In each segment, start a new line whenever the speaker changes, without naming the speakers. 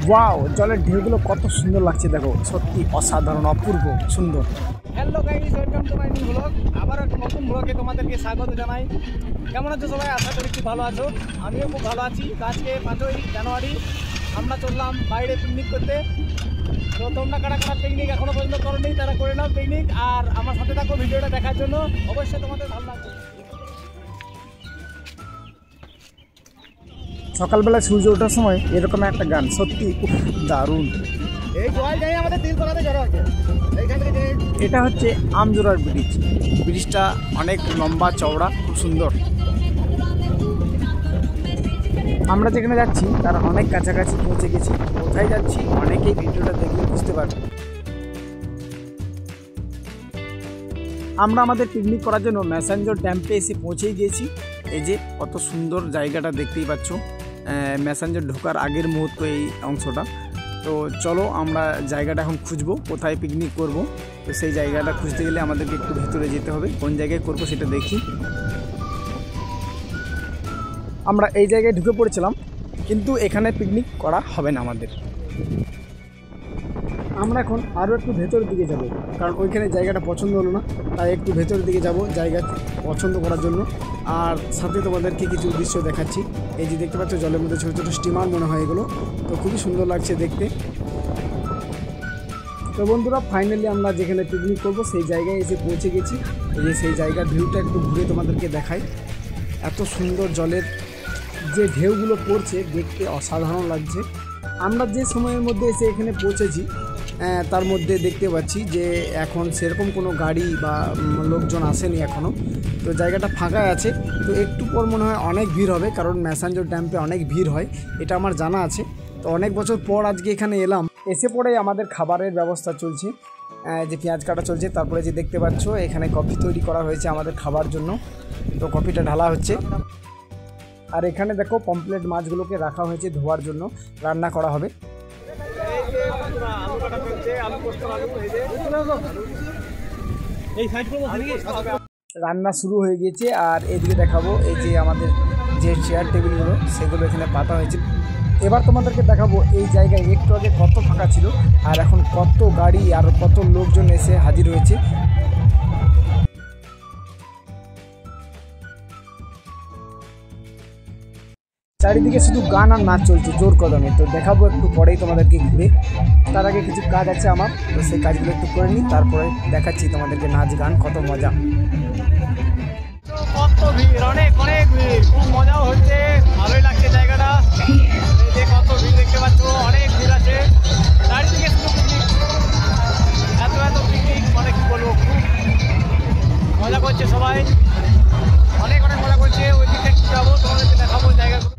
Wow, জলের ঢেউগুলো কত সুন্দর লাগছে দেখো, সত্যি অসাধারণ, অপূর্ব সুন্দর। Hello guys, welcome to my new blog. আবার একটা নতুন ব্লগে তোমাদেরকে স্বাগত জানাই। কেমন আছো সবাই? আশা করি খুব ভালো আছো। আমিও খুব ভালো আছি। আজকে 5ই জানুয়ারি আমরা চললাম বাইরে পিকনিক করতে। তো তোমরা কারা কারা পিকনিক এখনো পর্যন্ত করোনি, তারা করে নাও পিকনিক, আর আমার সাথে থাকো ভিডিওটা দেখার জন্য। অবশ্যই তোমাদের ভালো লাগবে। সকালবেলা সূর্য ওঠার সময় এরকম একটা গান, সত্যি দারুণ। এটা হচ্ছে আমজোড়ার ব্রিজ। ব্রিজটা অনেক লম্বা চওড়া, খুব সুন্দর। আমরা যেখানে যাচ্ছি তার অনেক কাছাকাছি পৌঁছে গেছি। কোথায় যাচ্ছি অনেকেই ভিডিওটা দেখলে বুঝতে পারবে। আমরা আমাদের পিকনিক করার জন্য ম্যাসাঞ্জর ড্যাম্পে এসে পৌঁছেই গিয়েছি। এই যে কত সুন্দর জায়গাটা দেখতেই পাচ্ছ, ম্যাসাঞ্জর ঢোকার আগের মুহূর্ত এই অংশটা। তো চলো আমরা জায়গাটা এখন খুঁজবো, কোথায় পিকনিক করব। তো সেই জায়গাটা খুঁজতে গেলে আমাদেরকে একটু ভেতরে যেতে হবে। কোন জায়গায় করব সেটা দেখি। আমরা এই জায়গায় ঢুকে পড়েছিলাম, কিন্তু এখানে পিকনিক করা হবে না আমাদের। আমরা এখন আরও একটু ভেতরের দিকে যাব, কারণ ওইখানে জায়গাটা পছন্দ হলো না, তাই একটু ভেতরের দিকে যাব জায়গা পছন্দ করার জন্য। আর সাথে তোমাদেরকে কিছু দৃশ্য দেখাচ্ছি। এই যে দেখতে পাচ্ছ জলের মধ্যে ছোটো ছোটো স্টিমার মনে হয় এগুলো, তো খুবই সুন্দর লাগছে দেখতে। তো বন্ধুরা, ফাইনালি আমরা যেখানে পিকনিক করব সেই জায়গায় এসে পৌঁছে গেছি। এই যে সেই জায়গার ভিউটা একটু ঘুরে তোমাদেরকে দেখাই। এত সুন্দর জলের যে ঢেউগুলো পড়ছে, দেখতে অসাধারণ লাগছে। আমরা যে সময়ের মধ্যে এসে এখানে পৌঁছেছি তার মধ্যে দেখতে পাচ্ছি যে এখন সেরকম কোনো গাড়ি বা লোকজন আসেনি এখনও। তো জায়গাটা ফাঁকাই আছে। তো একটু পর মনে হয় অনেক ভিড় হবে, কারণ ম্যাসাঞ্জর ড্যাম্পে অনেক ভিড় হয়, এটা আমার জানা আছে। তো অনেক বছর পর আজকে এখানে এলাম। এসে পরেই আমাদের খাবারের ব্যবস্থা চলছে, যে পেঁয়াজ কাটা চলছে। তারপরে যে দেখতে পাচ্ছ এখানে কফি তৈরি করা হয়েছে আমাদের খাবার জন্য। তো কফিটা ঢালা হচ্ছে। আর এখানে দেখো পমপ্লেট মাছগুলোকে রাখা হয়েছে ধোয়ার জন্য, রান্না করা হবে। রান্না শুরু হয়ে গিয়েছে। আর এদিকে দেখাবো এই যে আমাদের যে চেয়ার টেবিলগুলো, সেগুলো এখানে পাতা হয়েছে। এবার তোমাদেরকে দেখাবো এই জায়গায় একটু আগে কত ফাঁকা ছিল, আর এখন কত গাড়ি আর কত লোকজন এসে হাজির হয়েছে। চারিদিকে শুধু গান আর নাচ চলছে জোর কদমে। তো দেখাবো একটু পরেই তোমাদেরকে ঘুরে। তার আগে কিছু কাজ আছে আমার, তো সেই কাজগুলো একটু করে নিই, তারপরে দেখাচ্ছি তোমাদেরকে নাচ গান, কত মজা। কত ভিড়, অনেক অনেক ভিড়, খুব মজাও হচ্ছে, ভালোই লাগছে জায়গাটা। এই যে কত ভিড় দেখতে পাচ্ছ, অনেক ভিড় আছে চারিদিকে, শুধু পিকনিক, এত এত পিকনিক, মানে কি বলবো, খুব মজা করছে সবাই, অনেক অনেক মজা করছে। ওই দিকে একটু যাবো, তোমাদেরকে দেখাবো জায়গাগুলো।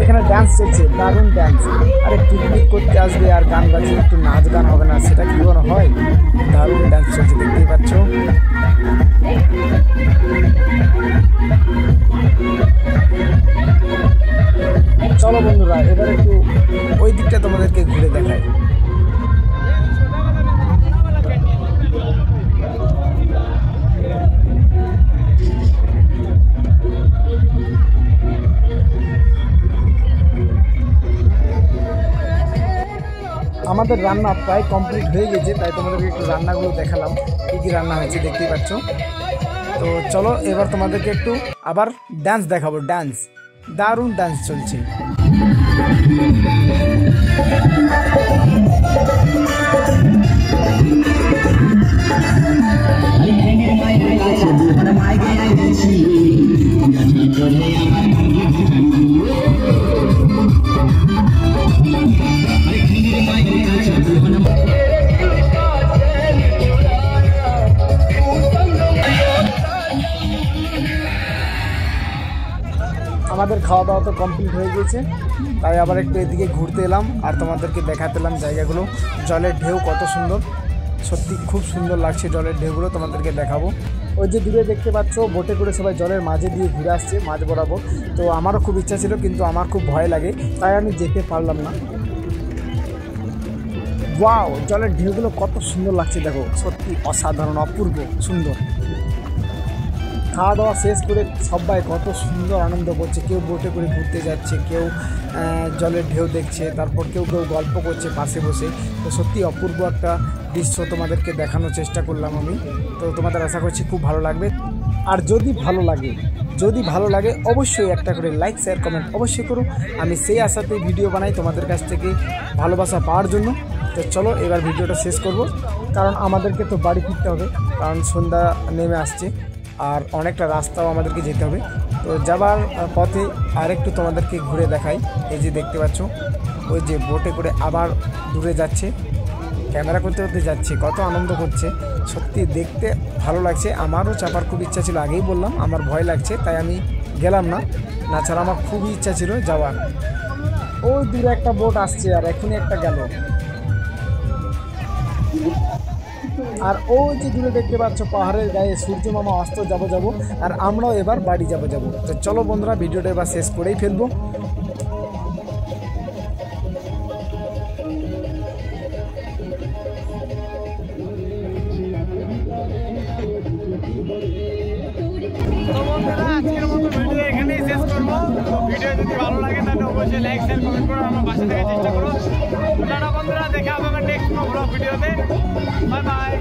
এখানে ডান্স চলছে, দারুণ ডান্স। আরে পিকনিক করতে আসবে আর গান বাজছে, একটু নাচ গান হবে না, সেটা কি কোনো হয়? দারুণ ডান্স চলছে, দেখতেই পাচ্ছ। চলো বন্ধুরা, এবার একটু ওই দিকটা তোমাদেরকে ঘুরে দেখাই। আমাদের রান্না প্রায় কমপ্লিট হয়ে গেছে, তাই তোমাদেরকে একটু রান্নাগুলো দেখালাম, কী কী রান্না হয়েছে দেখতেই পাচ্ছ। তো চলো এবার তোমাদেরকে একটু আবার ডান্স দেখাবো। ডান্স, দারুণ ডান্স চলছে। আমাদের খাওয়া দাওয়া তো কমপ্লিট হয়ে গেছে, তাই আবার একটু এদিকে ঘুরতে এলাম আর তোমাদেরকে দেখাতে এলাম জায়গাগুলো। জলের ঢেউ কত সুন্দর, সত্যি খুব সুন্দর লাগছে জলের ঢেউগুলো, তোমাদেরকে দেখাবো। ওই যে দূরে দেখতে পাচ্ছ বোটে করে সবাই জলের মাঝে দিয়ে ঘুরে আসছে, মাঝ বরাবর। তো আমারও খুব ইচ্ছা ছিল, কিন্তু আমার খুব ভয় লাগে, তাই আমি যেতে পারলাম না। ওয়াও, জলের ঢেউগুলো কত সুন্দর লাগছে দেখো, সত্যি অসাধারণ, অপূর্ব সুন্দর। খাওয়া দাওয়া শেষ করে সবাই কত সুন্দর আনন্দ করছে, কেউ বোটে করে ঘুরতে যাচ্ছে, কেউ জলের ঢেউ দেখছে, তারপর কেউ কেউ গল্প করছে পাশে বসে। তো সত্যি অপূর্ব একটা দৃশ্য তোমাদেরকে দেখানোর চেষ্টা করলাম আমি। তো তোমাদের আশা করছি খুব ভালো লাগবে। আর যদি ভালো লাগে অবশ্যই একটা করে লাইক শেয়ার কমেন্ট অবশ্যই করো। আমি সেই আশাতেই ভিডিও বানাই তোমাদের কাছ থেকে ভালোবাসা পাওয়ার জন্য। তো চলো এবার ভিডিওটা শেষ করব, কারণ আমাদেরকে তো বাড়ি ফিরতে হবে, কারণ সন্ধ্যা নেমে আসছে আর অনেকটা রাস্তাও আমাদেরকে যেতে হবে। তো যাবার পথে আরেকটু তোমাদেরকে ঘুরে দেখাই। এই যে দেখতে পাচ্ছ ওই যে বোটে করে আবার দূরে যাচ্ছে, ক্যামেরা করতে করতে যাচ্ছে, কত আনন্দ করছে। সত্যি দেখতে ভালো লাগছে। আমারও চাপার খুব ইচ্ছা ছিল, আগেই বললাম আমার ভয় লাগছে তাই আমি গেলাম না, না ছাড়া আমার খুবই ইচ্ছা ছিল যাওয়ার। ওই দূরে একটা বোট আসছে আর এখনই একটা গেল। আর ওই যে দূরে দেখতে পাচ্ছ পাহাড়ের গায়ে সূর্য মামা অস্ত যাবো আর আমরাও এবার বাড়ি যাবো। তো চলো বন্ধুরা ভিডিওটা এবার শেষ করেই ফেলবো।
তো বন্ধুরা আজকের মতো ভিডিও এখানেই শেষ করবো। ভিডিও যদি ভালো লাগে তাহলে অবশ্যই লাইক শেয়ার কমেন্ট করো, আমার পাশে থাকার চেষ্টা করো। টাটা বন্ধুরা, দেখা হবে নেক্সট ব্লগ ভিডিওতে। Bye bye.